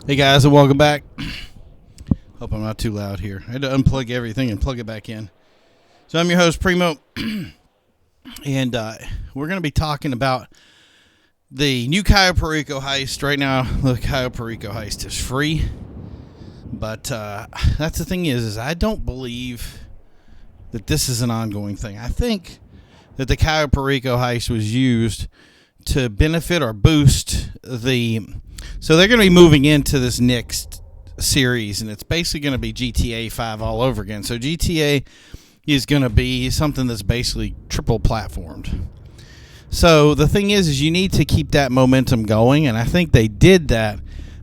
Hey guys, and welcome back. Hope I'm not too loud here. I had to unplug everything and plug it back in. So I'm your host, Primo, and we're going to be talking about the new Cayo Perico Heist. Right now, the Cayo Perico Heist is free, but that's the thing is I don't believe that this is an ongoing thing. I think that the Cayo Perico Heist was used to benefit or boost the... So they're going to be moving into this next series, and it's basically going to be GTA 5 all over again. So GTA is going to be something that's basically triple platformed. So the thing is you need to keep that momentum going, and I think they did that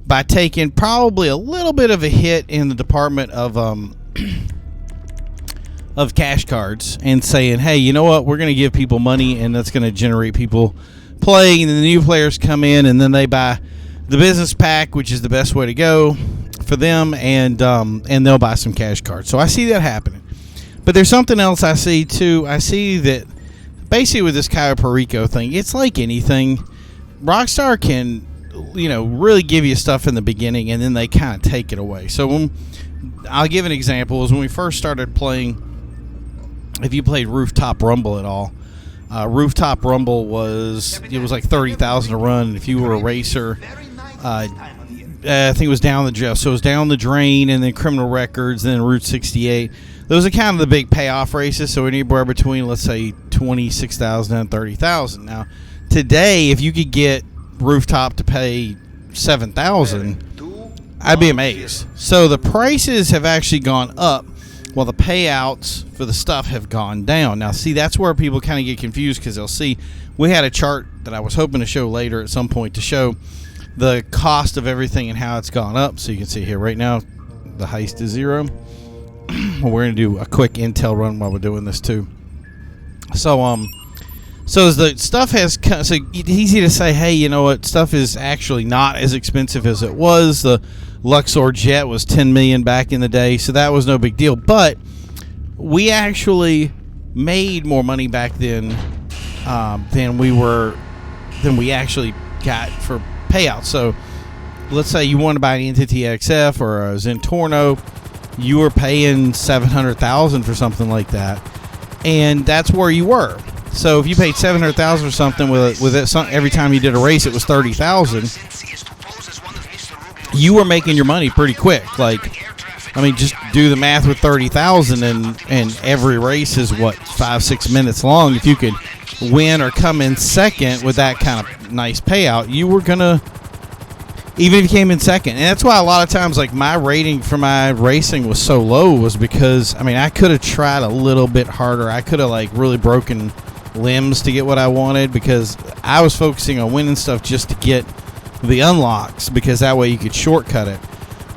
by taking probably a little bit of a hit in the department of cash cards and saying, hey, you know what, we're going to give people money, and that's going to generate people playing, and the new players come in, and then they buy the business pack, which is the best way to go for them, and they'll buy some cash cards. So I see that happening. But there's something else I see too. I see that basically with this Cayo Perico thing, it's like anything. Rockstar can, really give you stuff in the beginning, and then they kind of take it away. So I'll give an example. Is when we first started playing, if you played Rooftop Rumble at all, Rooftop Rumble was like 30,000 to run. If you were a racer, I think it was down the drain. So it was down the drain, and then criminal records, and then Route 68. Those are kind of the big payoff races. So anywhere between, let's say, 26,000 and 30,000. Now, today, if you could get Rooftop to pay 7,000, I'd be amazed. So the prices have actually gone up, while the payouts for the stuff have gone down. Now, see, that's where people kind of get confused, because they'll see we had a chart that I was hoping to show later at some point to show the cost of everything and how it's gone up. So you can see here right now the heist is 0. We're going to do a quick intel run while we're doing this too. So as the stuff has, so it's easy to say, hey, you know what, stuff is actually not as expensive as it was. The Luxor jet was 10 million back in the day, so that was no big deal. But we actually made more money back then than we actually got for payouts. So let's say you want to buy an Entity XF or a Zentorno, you were paying 700,000 for something like that, and that's where you were. So if you paid 700,000 or something with it, every time you did a race, it was 30,000. You were making your money pretty quick. Just do the math with 30,000, and every race is 5-6 minutes long. If you could win or come in second with that kind of nice payout, you were gonna, even if you came in second. And that's why a lot of times, my rating for my racing was so low, was because I could have tried a little bit harder. I could have really broken limbs to get what I wanted, because I was focusing on winning stuff just to get the unlocks, because that way you could shortcut it.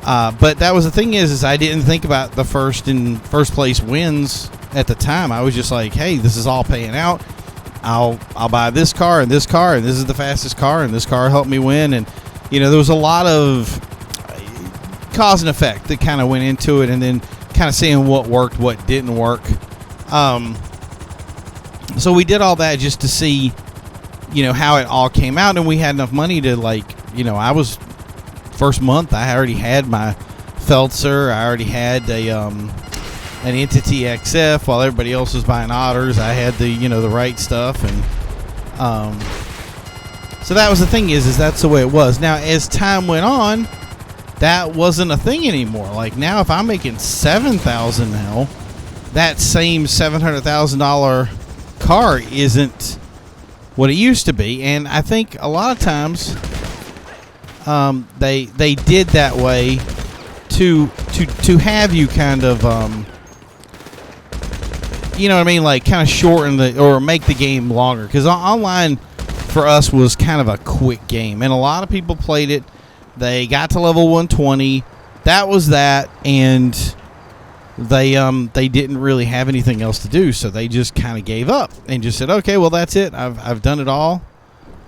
But that was the thing is I didn't think about the first place wins at the time. I was just like, hey, this is all paying out. I'll buy this car, and this is the fastest car, and this car helped me win. And there was a lot of cause and effect that kind of went into it, and then kind of seeing what worked, what didn't work. So we did all that just to see, how it all came out, and we had enough money to I was first month I already had my Feltzer, I already had an Entity XF while everybody else was buying otters. I had the right stuff, and so that was the thing is that's the way it was. Now as time went on, that wasn't a thing anymore. Now if I'm making 7,000 now, that same $700,000 car isn't what it used to be. And I think a lot of times they did that way to have you kind of kind of shorten or make the game longer, because online for us was kind of a quick game, and a lot of people played it. They got to level 120, that was that, and they didn't really have anything else to do, so they just kind of gave up and just said, okay, well, that's it, I've done it all,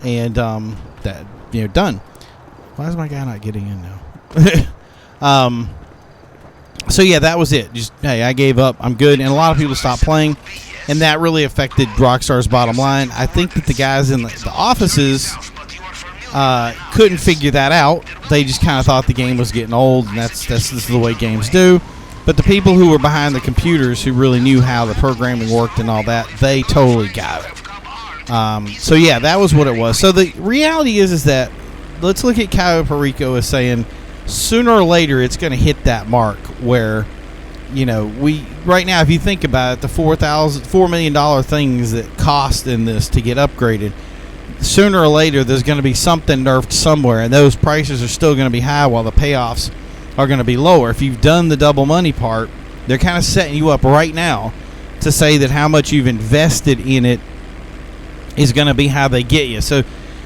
and that done. Why is my guy not getting in now? So yeah, that was it. Just, hey, I gave up, I'm good. And a lot of people stopped playing, and that really affected Rockstar's bottom line. I think that the guys in the offices couldn't figure that out. They just kind of thought the game was getting old, and this is the way games do. But the people who were behind the computers, who really knew how the programming worked and all that, they totally got it. So yeah, that was what it was. So the reality is that, let's look at Cayo Perico as saying sooner or later it's going to hit that mark where, we right now, if you think about it, the $4 million things that cost in this to get upgraded, sooner or later there's going to be something nerfed somewhere, and those prices are still going to be high while the payoffs are going to be lower. If you've done the double money part, they're kind of setting you up right now to say that how much you've invested in it is going to be how they get you. So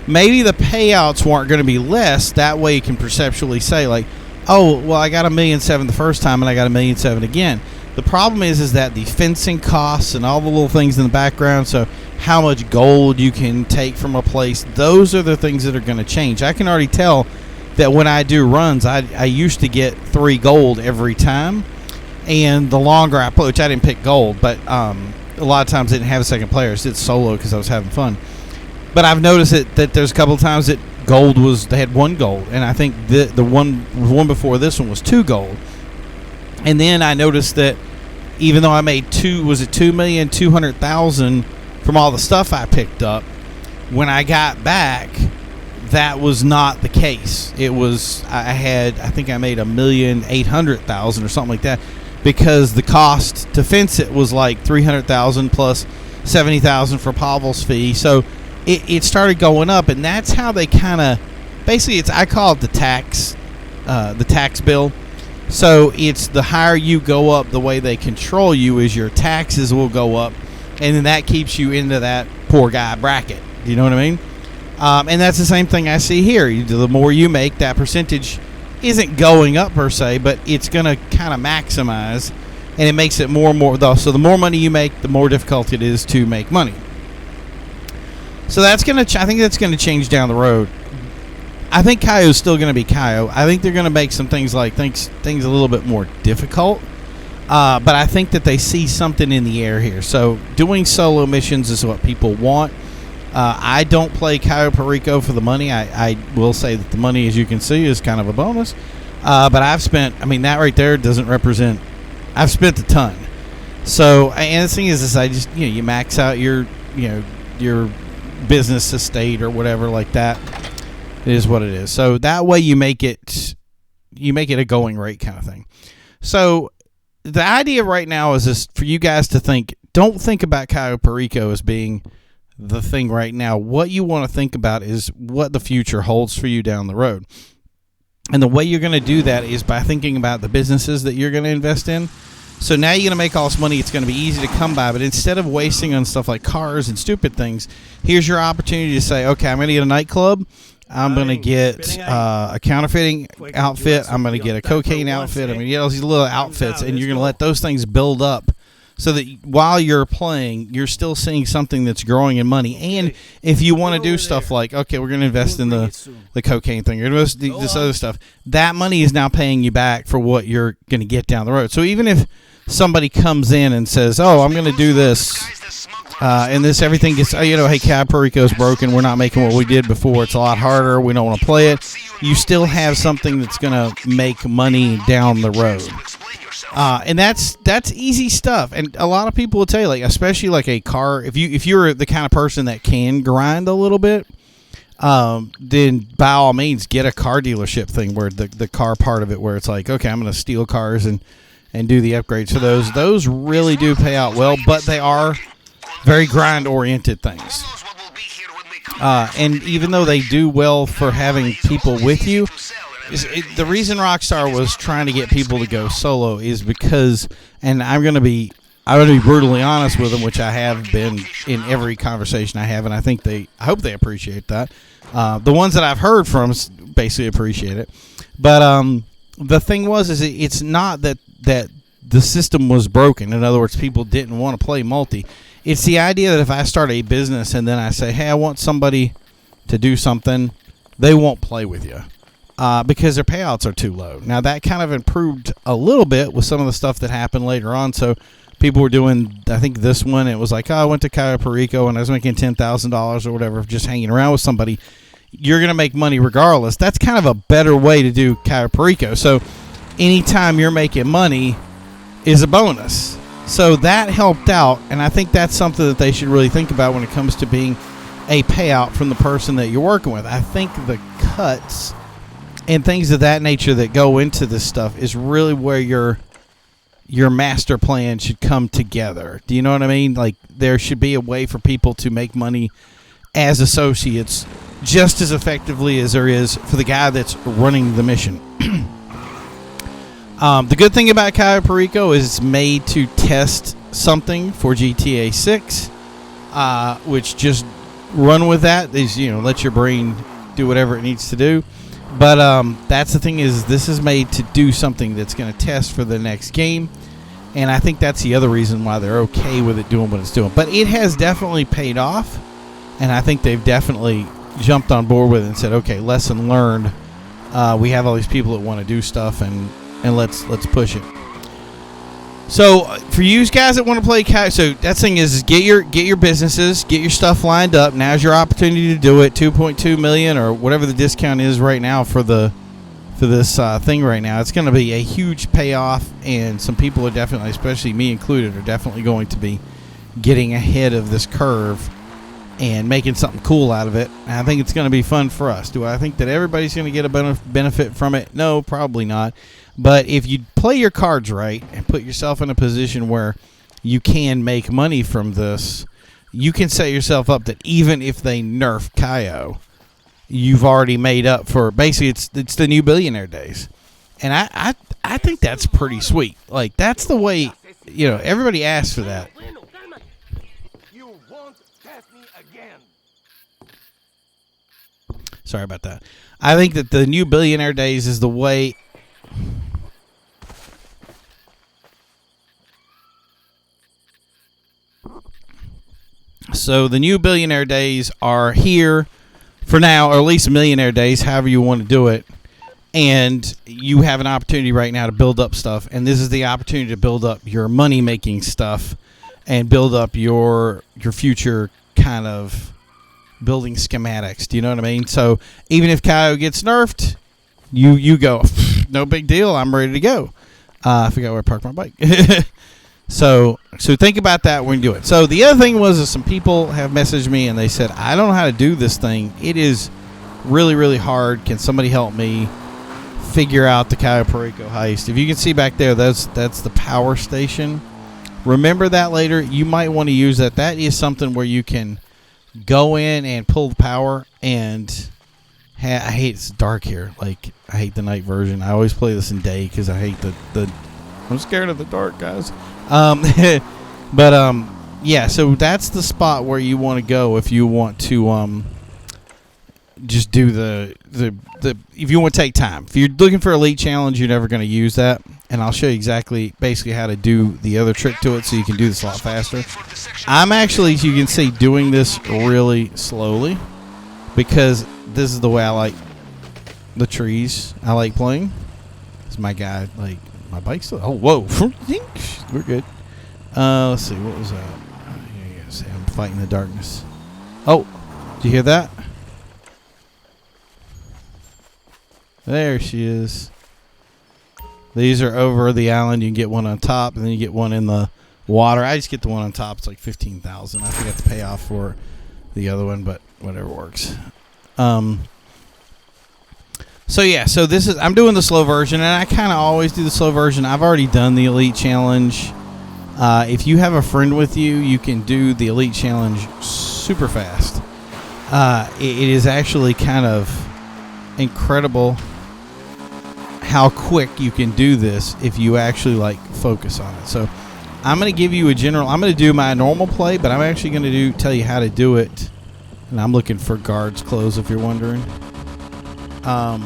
maybe the payouts weren't going to be less. That way you can perceptually say, like, oh, well, I got $1.7 million the first time and I got $1.7 million again. The problem is that the fencing costs and all the little things in the background, so how much gold you can take from a place, those are the things that are going to change. I can already tell that when I do runs, I used to get 3 gold every time, and the longer I play, which I didn't pick gold, but a lot of times I didn't have a second player. I did solo because I was having fun. But I've noticed that there's a couple of times that they had 1 gold, and I think the one before this one was 2 gold. And then I noticed that even though I made $2,200,000 from all the stuff I picked up, when I got back, that was not the case. It was I think I made $1,800,000 or something like that, because the cost to fence it was like $300,000 plus $70,000 for Pavel's fee. So it started going up, and that's how they kind of basically, I call it the tax bill. So it's the higher you go up, the way they control you is your taxes will go up, and then that keeps you into that poor guy bracket. Do you know what I mean? And that's the same thing I see here. The more you make, that percentage isn't going up per se, but it's going to kind of maximize, and it makes it more and more. So the more money you make, the more difficult it is to make money. So that's going to. I think that's going to change down the road. I think Cayo's still going to be Cayo. I think they're going to make some things things a little bit more difficult. But I think that they see something in the air here. So doing solo missions is what people want. I don't play Cayo Perico for the money. I will say that the money, as you can see, is kind of a bonus. But I've spent, that right there doesn't represent, I've spent a ton. So, and the thing is I just, you max out your business estate or whatever like that. It is what it is. So that way you make it a going rate kind of thing. So the idea right now is this, for you guys to think, don't think about Cayo Perico as being the thing right now. What you want to think about is what the future holds for you down the road. And the way you're going to do that is by thinking about the businesses that you're going to invest in. So now you're going to make all this money. It's going to be easy to come by. But instead of wasting on stuff like cars and stupid things, here's your opportunity to say, okay, I'm going to get a nightclub. I'm going to get a counterfeiting outfit. I'm going to get a cocaine outfit. I'm going to get all these little outfits, and you're going to let those things build up so that while you're playing, you're still seeing something that's growing in money. And if you want to do stuff like, okay, we're going to invest in the cocaine thing, or this other stuff, that money is now paying you back for what you're going to get down the road. So even if somebody comes in and says, oh, I'm going to do this, and this everything gets, hey, Cayo Perico's broken. We're not making what we did before. It's a lot harder. We don't want to play it. You still have something that's going to make money down the road. And that's easy stuff. And a lot of people will tell you, like, especially like a car, if you're the kind of person that can grind a little bit, then by all means get a car dealership thing where the car part of it, where it's like, okay, I'm going to steal cars and do the upgrades. So those really do pay out well, but they are very grind-oriented things. And even though they do well for having people with you, the reason Rockstar was trying to get people to go solo is because, and I'm going to be brutally honest with them, which I have been in every conversation I have, and I hope they appreciate that. The ones that I've heard from basically appreciate it. But the thing is it's not that the system was broken. In other words, people didn't want to play multi. It's the idea that if I start a business and then I say, hey, I want somebody to do something, they won't play with you because their payouts are too low. Now, that kind of improved a little bit with some of the stuff that happened later on. So people were doing, I think this one, it was like, oh, I went to Cayo Perico and I was making $10,000 or whatever just hanging around with somebody. you're going to make money regardless. That's kind of a better way to do Cayo Perico. So anytime you're making money is a bonus. So that helped out, and I think that's something that they should really think about when it comes to being a payout from the person that you're working with. I think the cuts and things of that nature that go into this stuff is really where your master plan should come together. Do you know what I mean? Like, there should be a way for people to make money as associates just as effectively as there is for the guy that's running the mission. The good thing about Cayo Perico is it's made to test something for GTA 6, which just run with that. Is, let your brain do whatever it needs to do. But that's the thing, is this is made to do something that's going to test for the next game. And I think that's the other reason why they're okay with it doing what it's doing. But it has definitely paid off. And I think they've definitely jumped on board with it and said, okay, lesson learned. We have all these people that want to do stuff, and let's push it. So for you guys that want to play Cayo, so that thing is get your businesses, get your stuff lined up. Now's your opportunity to do it. 2.2 million or whatever the discount is right now for this thing right now. It's going to be a huge payoff, and some people are definitely, especially me included, are definitely going to be getting ahead of this curve and making something cool out of it. And I think it's going to be fun for us. Do I think that everybody's going to get a benefit from it? No, probably not. But if you play your cards right and put yourself in a position where you can make money from this, you can set yourself up that even if they nerf Cayo, you've already made up for, basically it's the new billionaire days. And I think that's pretty sweet. Like, that's the way, everybody asks for that. You won't test me again. Sorry about that. I think that the new billionaire days is the way. So the new billionaire days are here for now, or at least millionaire days, however you want to do it. And you have an opportunity right now to build up stuff. And this is the opportunity to build up your money-making stuff and build up your future kind of building schematics. Do you know what I mean? So even if Cayo gets nerfed, you go, no big deal, I'm ready to go. I forgot where I parked my bike. So think about that when you do it. So the other thing was that some people have messaged me and they said, I don't know how to do this thing. It is really, really hard. Can somebody help me figure out the Cayo Perico heist? If you can see back there, that's the power station. Remember that later. You might want to use that. That is something where you can go in and pull the power. And I hate it's dark here. Like, I hate the night version. I always play this in day because I hate the I'm scared of the dark, guys. Yeah, so that's the spot where you want to go if you want to just do the if you want to take time. If you're looking for Elite Challenge, you're never going to use that, and I'll show you basically how to do the other trick to it so you can do this a lot faster. I'm actually, as you can see, doing this really slowly because this is the way I like the trees I like playing. This is my guy, like, my bike's still, oh, whoa, we're good. Let's see, what was that? I'm fighting the darkness. Oh, did you hear that? There she is. These are over the island. You can get one on top, and then you get one in the water. I just get the one on top. It's like 15,000. I forgot to pay off for the other one, but whatever works. So yeah, so this is, I'm doing the slow version, and I kind of always do the slow version. I've already done the Elite Challenge. If you have a friend with you, you can do the Elite Challenge super fast. It is actually kind of incredible how quick you can do this if you actually like focus on it. So I'm going to give you a general, I'm going to do my normal play, but I'm actually going to tell you how to do it. And I'm looking for guards clothes if you're wondering. So I'm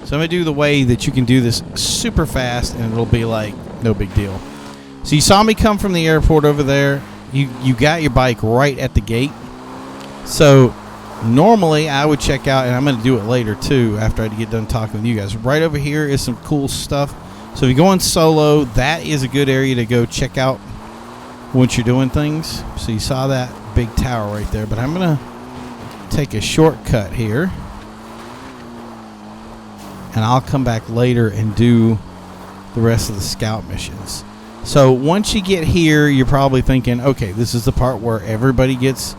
going to do the way that you can do this super fast, and it'll be like no big deal. So you saw me come from the airport over there. You got your bike right at the gate. So normally I would check out, and I'm going to do it later too after I get done talking with you guys. Right over here is some cool stuff. So if you're going solo, that is a good area to go check out once you're doing things. So you saw that big tower right there, but I'm going to take a shortcut here. and I'll come back later and do the rest of the scout missions. So once you get here, you're probably thinking, okay, this is the part where everybody gets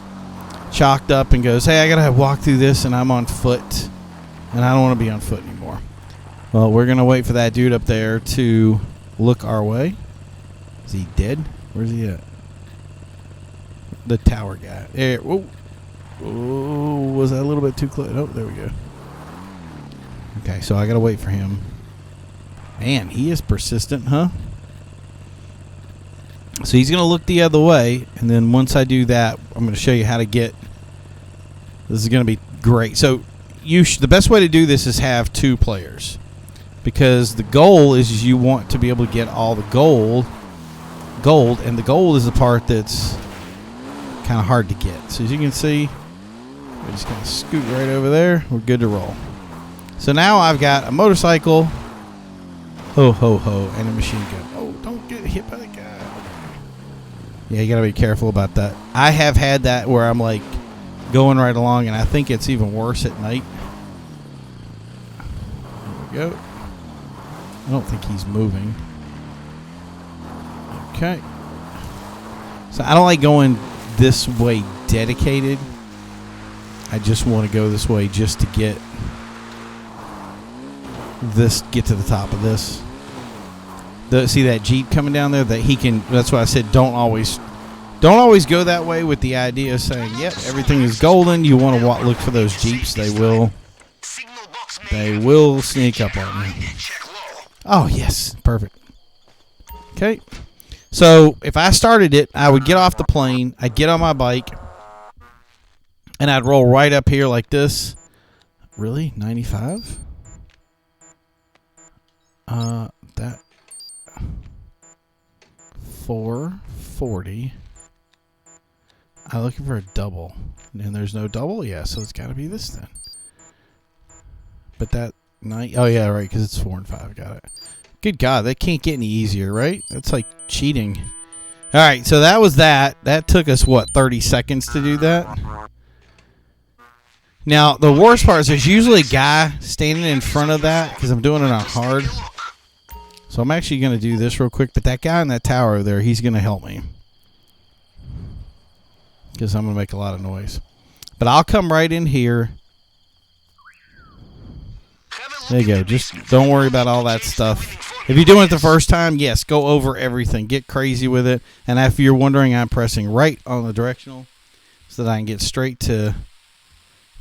chalked up and goes, hey, I gotta walk through this and I'm on foot and I don't want to be on foot anymore. Well, we're gonna wait for that dude up there to look our way. Is he dead? Where's he at? The tower guy. There. Whoa. Oh, was that a little bit too close? Oh, there we go. Okay, so I gotta wait for him. Man, he is persistent, huh? So he's gonna look the other way, and then once I do that, I'm gonna show you how to get. This is gonna be great. So the best way to do this is have 2 players, because the goal is you want to be able to get all the gold, and the gold is the part that's kind of hard to get. So as you can see, we're just gonna scoot right over there. We're good to roll. So now I've got a motorcycle, ho ho ho, and a machine gun. Oh, don't get hit by the guy. Yeah, you gotta be careful about that. I have had that where I'm like going right along, and I think it's even worse at night. There we go. I don't think he's moving. Okay. So I don't like going this way dedicated. I just want to go this way just to get to the top of this. See that Jeep coming down there? That's why I said don't always go that way with the idea of saying, yep, everything is golden. You want to look for those Jeeps. They will sneak up on you. Oh, yes. Perfect. Okay. So if I started it, I would get off the plane, I'd get on my bike, and I'd roll right up here like this. Really? 95? That 440. I'm looking for a double, and there's no double. Yeah, so it's got to be this then. But that oh yeah, right, because it's 4 and 5. Got it. Good God, that can't get any easier, right? That's like cheating. All right, so that was that. That took us what, 30 seconds to do that. Now the worst part is there's usually a guy standing in front of that because I'm doing it on hard. So I'm actually going to do this real quick, but that guy in that tower there, he's going to help me. Because I'm going to make a lot of noise. But I'll come right in here. There you go. Just don't worry about all that stuff. If you're doing it the first time, yes, go over everything. Get crazy with it. And if you're wondering, I'm pressing right on the directional so that I can get straight to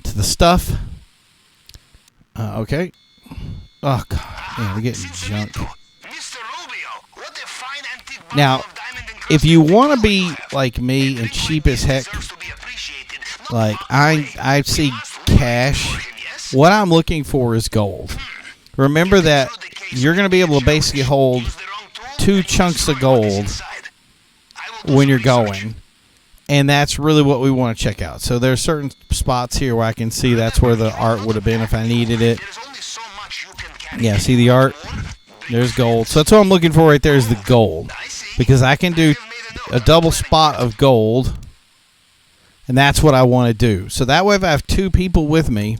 the stuff. Okay. Oh, God. Man, we're getting junk. Now, if you want to be like me and cheap as heck, like I see cash, what I'm looking for is gold. Remember that you're going to be able to basically hold 2 chunks of gold when you're going, and that's really what we want to check out. So there's certain spots here where I can see that's where the art would have been if I needed it. Yeah, see the art? There's gold. So that's what I'm looking for right there is the gold. Because I can do a double spot of gold, and that's what I want to do. So that way if I have 2 people with me,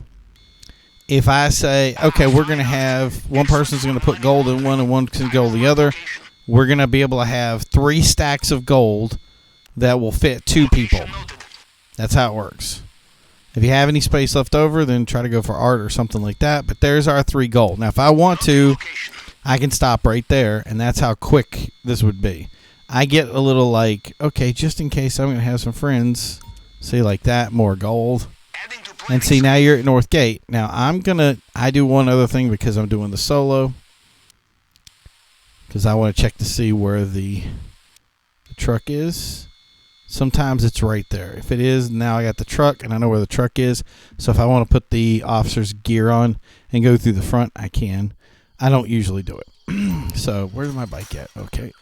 if I say, okay, we're going to have one person's going to put gold in one and one can gold the other, we're going to be able to have 3 stacks of gold that will fit 2 people. That's how it works. If you have any space left over, then try to go for art or something like that. But there's our 3 gold. Now, if I want to, I can stop right there, and that's how quick this would be. I get a little like, okay, just in case I'm going to have some friends, see like that, more gold. And see, now you're at North Gate. Now, I do one other thing because I'm doing the solo. Because I want to check to see where the truck is. Sometimes it's right there. If it is, now I got the truck, and I know where the truck is. So if I want to put the officer's gear on and go through the front, I can. I don't usually do it. So where's my bike at? Okay.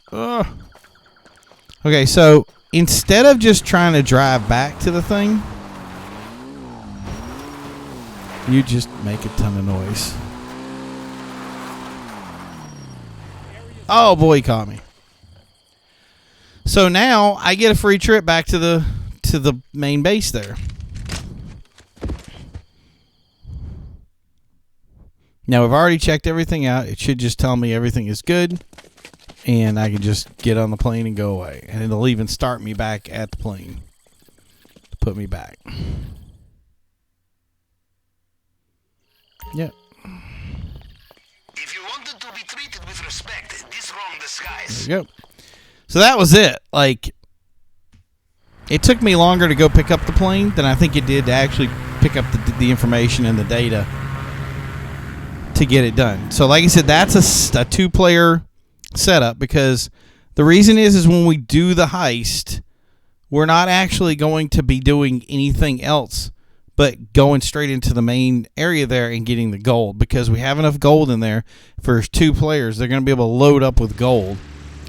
Okay, so instead of just trying to drive back to the thing, you just make a ton of noise. Oh boy, he caught me. So now I get a free trip back to the main base there. Now, I've already checked everything out. It should just tell me everything is good, and I can just get on the plane and go away. And it'll even start me back at the plane to put me back. Yep. If you wanted to be treated with respect, this wrong disguise. There you go. So that was it. Like, it took me longer to go pick up the plane than I think it did to actually pick up the information and the data to get it done. So like I said, that's a 2-player setup, because the reason is when we do the heist, we're not actually going to be doing anything else but going straight into the main area there and getting the gold, because we have enough gold in there for 2 players. They're going to be able to load up with gold,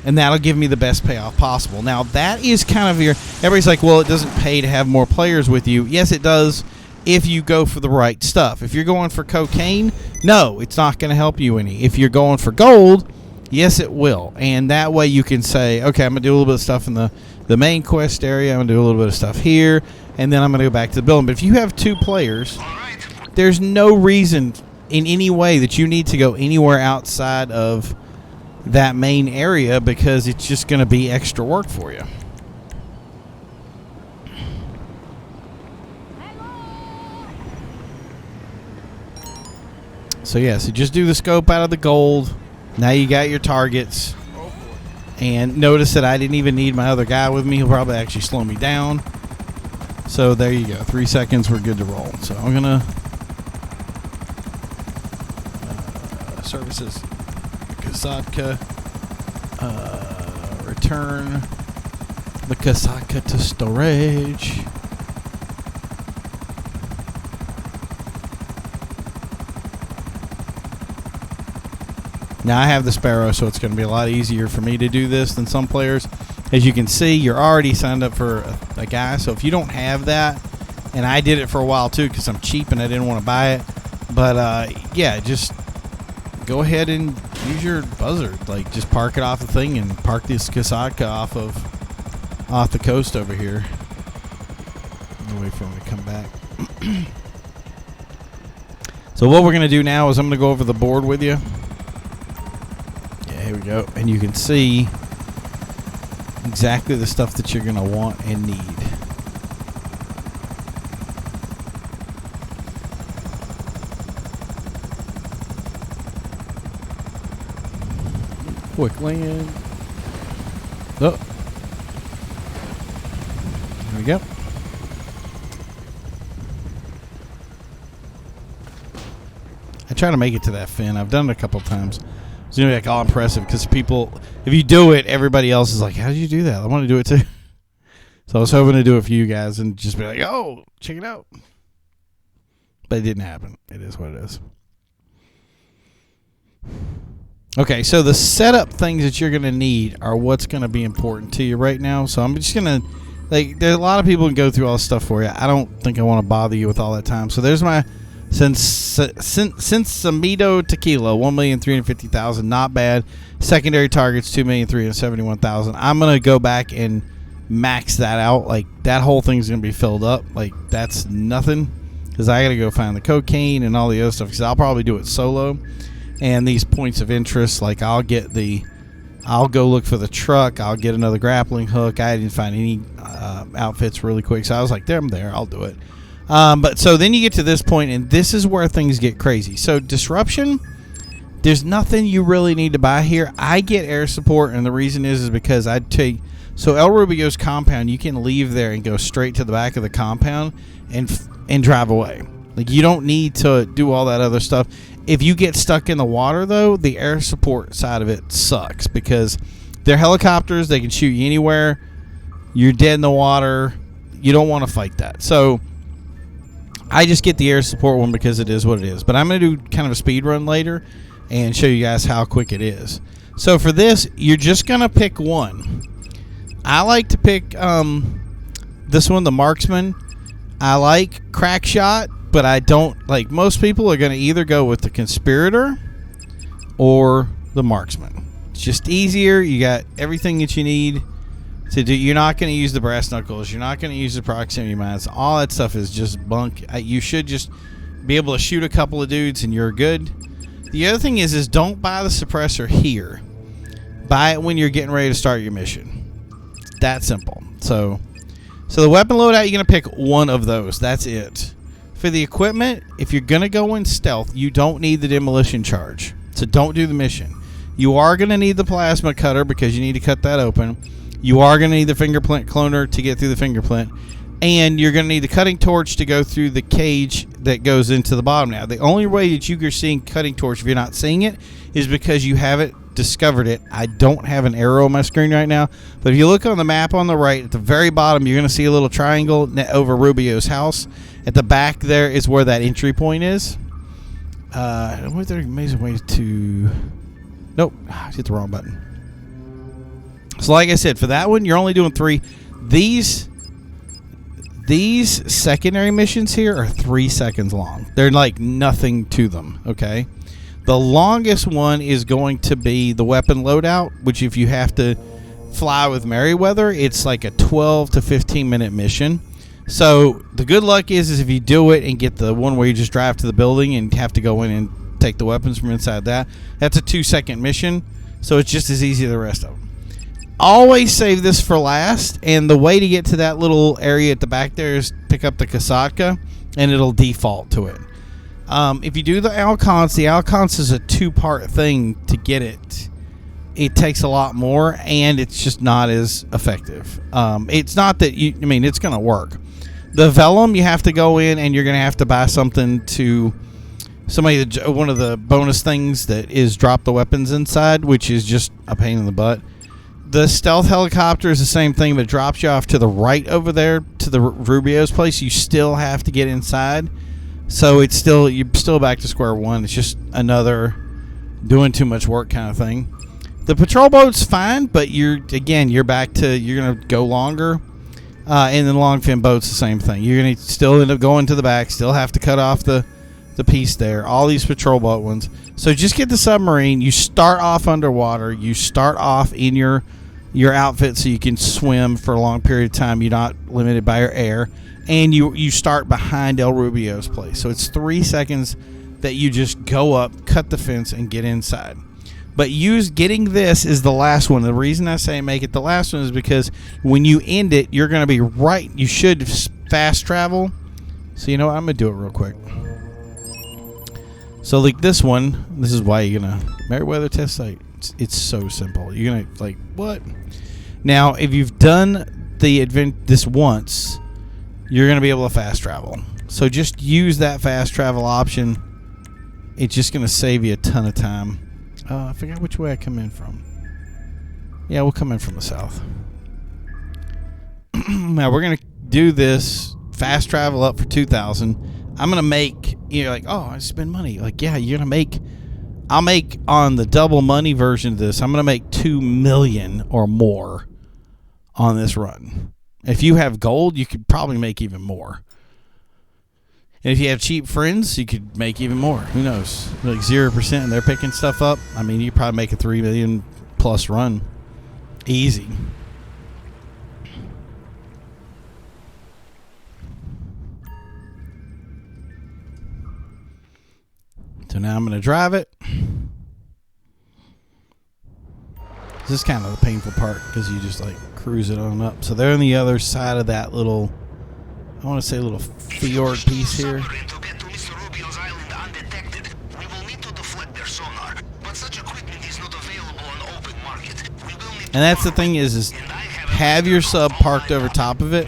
and that'll give me the best payoff possible. Now, that is kind of your... Everybody's like, well, it doesn't pay to have more players with you. Yes, it does, if you go for the right stuff. If you're going for cocaine, no, it's not going to help you any. If you're going for gold, yes, it will. And that way you can say, okay, I'm going to do a little bit of stuff in the main quest area. I'm going to do a little bit of stuff here, and then I'm going to go back to the building. But if you have 2 players, there's no reason in any way that you need to go anywhere outside of that main area, because it's just going to be extra work for you. So yeah, so just do the scope out of the gold. Now you got your targets. And notice that I didn't even need my other guy with me. He'll probably actually slow me down. So there you go. 3 seconds, we're good to roll. So I'm going to... services. Kasatka. Return the Kasatka to storage. Now I have the Sparrow, so it's going to be a lot easier for me to do this than some players. As you can see, you're already signed up for a guy, so if you don't have that, and I did it for a while too because I'm cheap and I didn't want to buy it, but yeah, just go ahead and use your buzzard. Like, just park it off the thing and park this Kasatka off the coast over here. Wait for him to come back. So what we're going to do now is I'm going to go over the board with you. Here we go, and you can see exactly the stuff that you're going to want and need. Quick land. Oh. There we go. I try to make it to that fin. I've done it a couple times. It's going to be like all impressive because people, if you do it, everybody else is like, how did you do that? I want to do it too. So I was hoping to do it for you guys and just be like, oh, check it out. But it didn't happen. It is what it is. Okay, so the setup things that you're going to need are what's going to be important to you right now. So I'm just going to, like, there's a lot of people who can go through all this stuff for you. I don't think I want to bother you with all that time. So there's my Since-Samito Tequila, 1,350,000, not bad. Secondary targets, 2,371,000. I'm going to go back and max that out. Like, that whole thing's going to be filled up. Like, that's nothing because I got to go find the cocaine and all the other stuff because I'll probably do it solo. And these points of interest, like I'll go look for the truck. I'll get another grappling hook. I didn't find any outfits really quick, so I was like, I'm there. I'll do it. But so then you get to this point, and this is where things get crazy. So disruption, there's nothing you really need to buy here. I get air support, and the reason is because I'd take... So El Rubio's compound, you can leave there and go straight to the back of the compound and drive away. Like, you don't need to do all that other stuff. If you get stuck in the water, though, the air support side of it sucks because they're helicopters. They can shoot you anywhere. You're dead in the water. You don't want to fight that. So I just get the air support one because it is what it is. But I'm going to do kind of a speed run later and show you guys how quick it is. So for this, you're just going to pick one. I like to pick this one, the Marksman. I like Crack Shot. But I don't, like, most people are going to either go with the Conspirator or the Marksman. It's just easier. You got everything that you need to do. You're not going to use the brass knuckles. You're not going to use the proximity mines. All that stuff is just bunk. You should just be able to shoot a couple of dudes and you're good. The other thing is don't buy the suppressor here. Buy it when you're getting ready to start your mission. It's that simple. So the weapon loadout, you're going to pick one of those. That's it. For the equipment, if you're going to go in stealth, you don't need the demolition charge. So don't do the mission. You are going to need the plasma cutter because you need to cut that open. You are going to need the fingerprint cloner to get through the fingerprint. And you're going to need the cutting torch to go through the cage that goes into the bottom now. The only way that you are seeing cutting torch, if you're not seeing it, is because you haven't discovered it. I don't have an arrow on my screen right now. But if you look on the map on the right, at the very bottom, you're going to see a little triangle over Rubio's house. At the back there is where that entry point is. Was there amazing ways to... Nope, I hit the wrong button. So like I said, for that one, you're only doing 3. These secondary missions here are 3 seconds long. They're like nothing to them, okay? The longest one is going to be the weapon loadout, which if you have to fly with Merryweather, it's like a 12 to 15 minute mission. So the good luck is if you do it and get the one where you just drive to the building and have to go in and take the weapons from inside that's a 2-second mission. So it's just as easy as the rest of them. Always save this for last, and the way to get to that little area at the back there is pick up the Kasatka, and it'll default to it. If you do the Alcons is a 2-part thing to get it. It takes a lot more, and it's just not as effective. It's not that it's going to work. The Vellum, you have to go in, and you're going to have to buy something to one of the bonus things that is drop the weapons inside, which is just a pain in the butt. The stealth helicopter is the same thing, but it drops you off to the right over there to the Rubio's place. You still have to get inside. So you're still back to square one. It's just another doing too much work kind of thing. The patrol boat's fine, but you're back to, you're going to go longer. And then longfin boat's the same thing. You're going to still end up going to the back, still have to cut off the piece there. All these patrol boat ones. So just get the submarine. You start off underwater. You start off in your outfit so you can swim for a long period of time. You're not limited by your air. And you start behind El Rubio's place. So it's 3 seconds that you just go up, cut the fence, and get inside. But getting this is the last one. The reason I say make it the last one is because when you end it, you're going to be right. You should fast travel. So you know what? I'm going to do it real quick. So like this one, this is why you're going to... Merryweather test site. It's so simple. You're going to what? Now, if you've done this once, you're going to be able to fast travel. So just use that fast travel option. It's just going to save you a ton of time. I forgot which way I come in from. Yeah, we'll come in from the south. Now, we're going to do this fast travel up for 2,000. I'm going to make, I spend money. Yeah, you're going to make, I'll make on the double money version of this, I'm going to make 2 million or more on this run. If you have gold, you could probably make even more. And if you have cheap friends, you could make even more. Who knows? 0% and they're picking stuff up. You could probably make a 3 million plus run. Easy. So now I'm going to drive it. This is kind of the painful part because you just cruise it on up. So they're on the other side of that little, I want to say little fjord piece here. And that's the thing is have your sub parked over top of it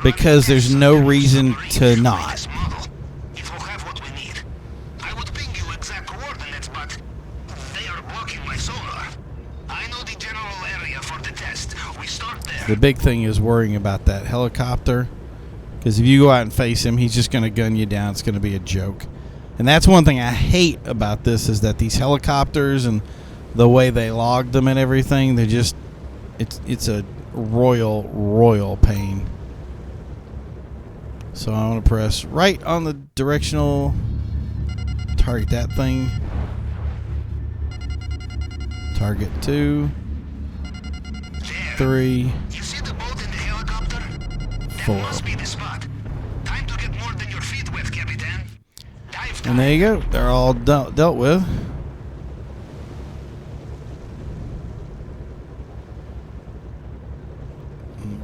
because there's no reason to not. The big thing is worrying about that helicopter, because if you go out and face him, he's just going to gun you down. It's going to be a joke. And that's one thing I hate about this is that these helicopters and the way they logged them and everything, they just, it's a royal pain. So I want to press right on the directional, target that thing. Target 2, 3, 4. And there you go. They're all dealt with.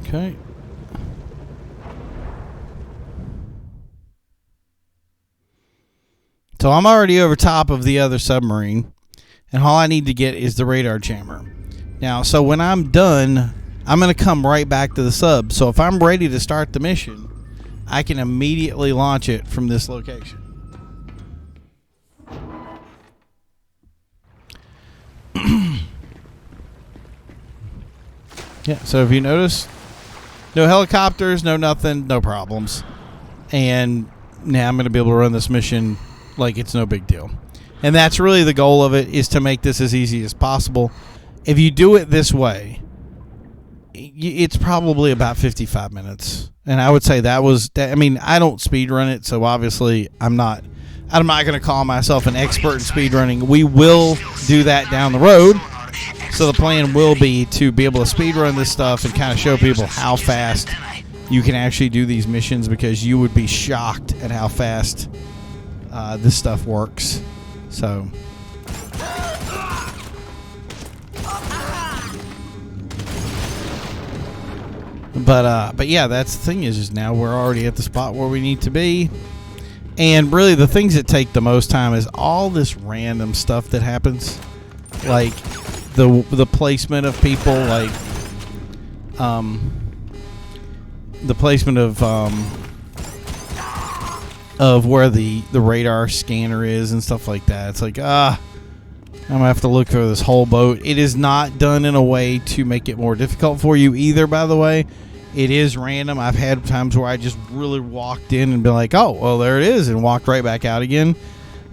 Okay. So I'm already over top of the other submarine, and all I need to get is the radar jammer. Now, so when I'm done, I'm going to come right back to the sub. So if I'm ready to start the mission, I can immediately launch it from this location. Yeah, so if you notice, no helicopters, no nothing, no problems. And now I'm going to be able to run this mission like it's no big deal. And that's really the goal of it, is to make this as easy as possible. If you do it this way, it's probably about 55 minutes. And I would say that was, I mean, I don't speed run it, so obviously I'm not going to call myself an expert in speed running. We will do that down the road. So the plan will be to be able to speed run this stuff and kind of show people how fast you can actually do these missions, because you would be shocked at how fast this stuff works. So but yeah, that's the thing, is now we're already at the spot where we need to be. And really the things that take the most time is all this random stuff that happens, like the placement of people, like the placement of where the radar scanner is and stuff like that. It's like, I'm gonna have to look through this whole boat. It is not done in a way to make it more difficult for you either, by the way. It is random. I've had times where I just really walked in and been like, oh, well, there it is, and walked right back out again.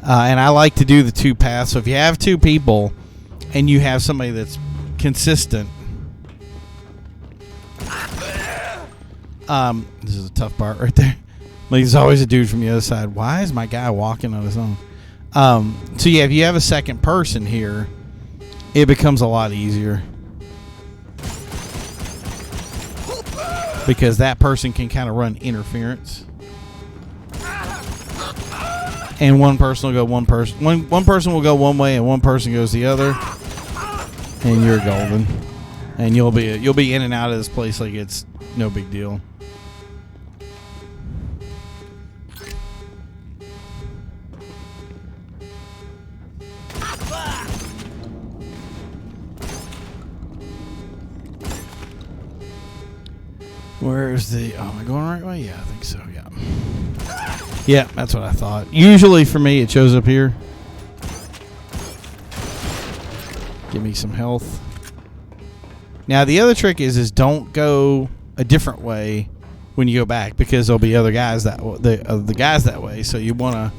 And I like to do the two paths. So if you have two people and you have somebody that's consistent, this is a tough part right there. Like, there's always a dude from the other side. Why is my guy walking on his own? So yeah, if you have a second person here, it becomes a lot easier, because that person can kind of run interference, and one person will go one person will go one way and one person goes the other, and you're golden, and you'll be in and out of this place like it's no big deal. Where's the... Oh, am I going the right way? Yeah, I think so, yeah. Yeah, that's what I thought. Usually for me, it shows up here. Give me some health. Now, the other trick is don't go a different way when you go back, because there'll be other guys the guys that way. So you want to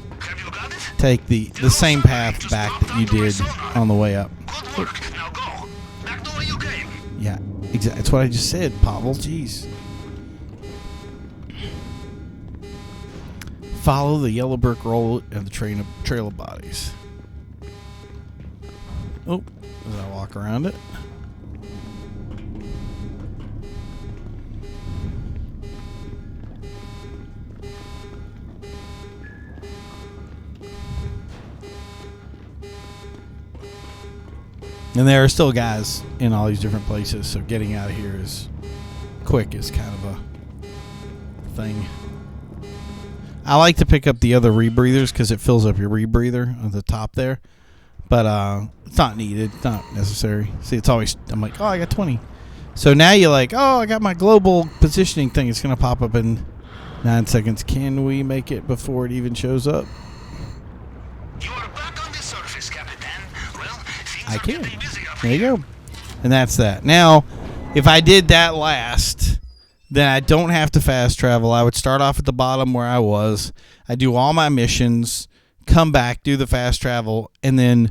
take the same path back that you did on the way up. Good work. Now go. Back to where you came. Yeah, exactly. That's what I just said, Pavel. Jeez. Follow the yellow brick road and the trail of bodies. Oh, as I walk around it. And there are still guys in all these different places, so getting out of here is quick is kind of a thing. I like to pick up the other rebreathers because it fills up your rebreather on the top there. But it's not needed. It's not necessary. See, it's always... I'm like, oh, I got 20. So now you're like, oh, I got my global positioning thing. It's going to pop up in 9 seconds. Can we make it before it even shows up? You are back on the surface, Captain. Well, I can. There you go. And that's that. Now, if I did that last... then I don't have to fast travel. I would start off at the bottom where I was. I do all my missions, come back, do the fast travel, and then...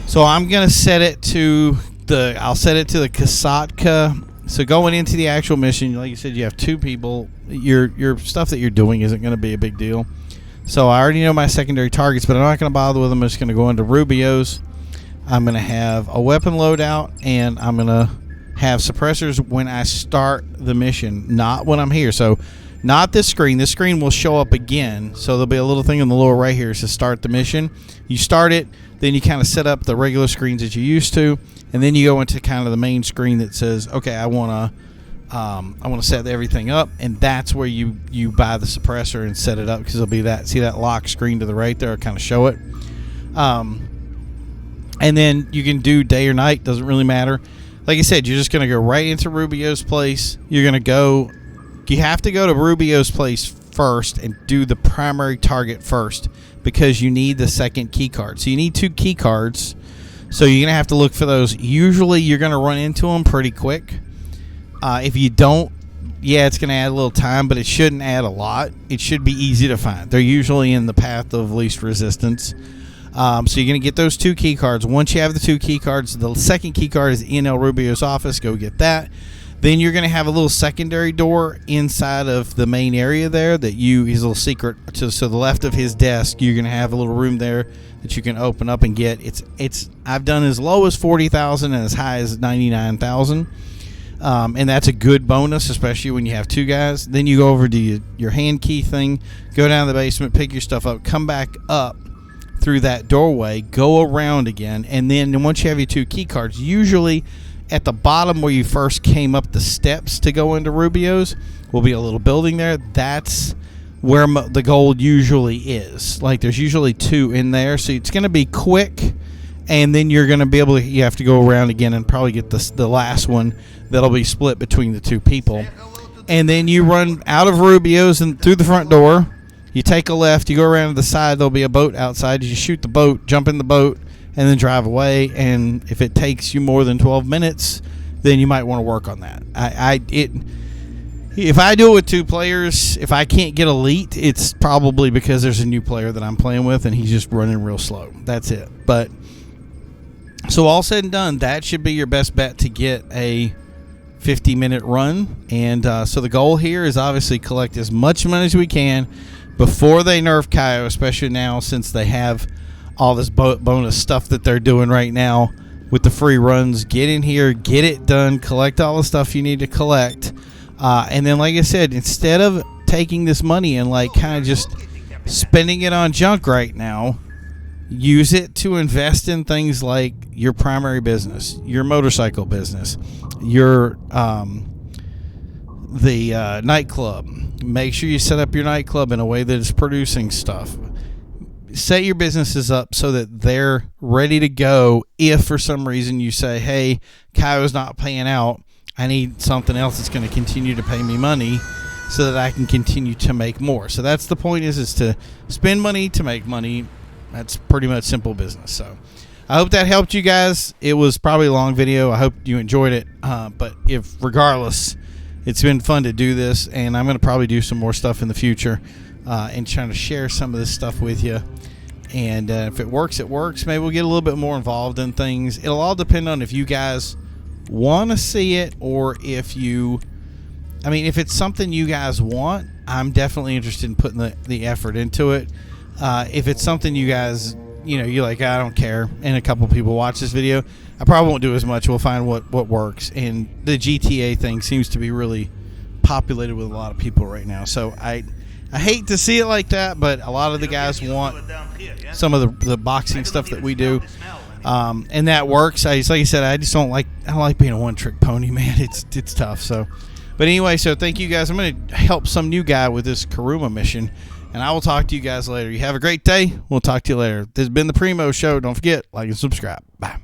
So I'm going to set it to the... I'll set it to the Kasatka. So going into the actual mission, like you said, you have two people. Your stuff that you're doing isn't going to be a big deal. So I already know my secondary targets, but I'm not going to bother with them. I'm just going to go into Rubio's. I'm going to have a weapon loadout, and I'm going to have suppressors when I start the mission, not when I'm here. So Not this screen. This screen will show up again. So there'll be a little thing in the lower right here to start the mission. You start it, then you kind of set up the regular screens that you used to, and then you go into kind of the main screen that says, okay, I want to set everything up, and that's where you buy the suppressor and set it up, because it'll be that. See that lock screen to the right there? I'll kind of show it. And then you can do day or night, doesn't really matter. Like I said, you're just going to go right into Rubio's place. You have to go to Rubio's place first and do the primary target first, because you need the second key card. So you need 2 key cards. So you're going to have to look for those. Usually you're going to run into them pretty quick. If you don't, yeah, it's going to add a little time, but it shouldn't add a lot. It should be easy to find. They're usually in the path of least resistance. So you're going to get those 2 key cards. Once you have the 2 key cards, the second key card is in El Rubio's office. Go get that. Then you're going to have a little secondary door inside of the main area there that his little secret. So the left of his desk, you're going to have a little room there that you can open up and get. I've done as low as 40,000 and as high as 99,000. And that's a good bonus, especially when you have 2 guys. Then you go over to your hand key thing, go down to the basement, pick your stuff up, come back up through that doorway, go around again, and then once you have your 2 key cards, usually at the bottom where you first came up the steps to go into Rubio's will be a little building there. That's where the gold usually is. Like, there's usually 2 in there, so it's going to be quick, and then you're going to be able to, you have to go around again and probably get the last one that'll be split between the 2 people. And then you run out of Rubio's and through the front door. You take a left, you go around to the side, there'll be a boat outside. You shoot the boat, jump in the boat, and then drive away. And if it takes you more than 12 minutes, then you might want to work on that. If I do it with 2 players, if I can't get elite, it's probably because there's a new player that I'm playing with and he's just running real slow. That's it. But so all said and done, that should be your best bet to get a 50-minute run. And so the goal here is obviously collect as much money as we can before they nerf Cayo, especially now since they have all this bonus stuff that they're doing right now with the free runs. Get in here, get it done, collect all the stuff you need to collect. And then, like I said, instead of taking this money and like kind of just spending it on junk right now, use it to invest in things like your primary business, your motorcycle business, your nightclub. Make sure you set up your nightclub in a way that is producing stuff. Set your businesses up so that they're ready to go if for some reason you say, hey, Cayo's not paying out. I need something else that's going to continue to pay me money so that I can continue to make more. So that's the point, is to spend money to make money. That's pretty much simple business. So I hope that helped you guys. It was probably a long video. I hope you enjoyed it. But regardless, it's been fun to do this, and I'm going to probably do some more stuff in the future and trying to share some of this stuff with you. And if it works, it works. Maybe we'll get a little bit more involved in things. It'll all depend on if you guys want to see it, or if it's something you guys want, I'm definitely interested in putting the effort into it. If it's something you guys, you're like, I don't care, and a couple people watch this video, I probably won't do as much. We'll find what works. And the GTA thing seems to be really populated with a lot of people right now. So I hate to see it like that, but a lot of the guys want some of the boxing stuff that we do. And that works. Like I said, I don't like being a one-trick pony, man. It's tough. So, but anyway, so thank you guys. I'm going to help some new guy with this Karuma mission, and I will talk to you guys later. You have a great day. We'll talk to you later. This has been the Primo Show. Don't forget, like and subscribe. Bye.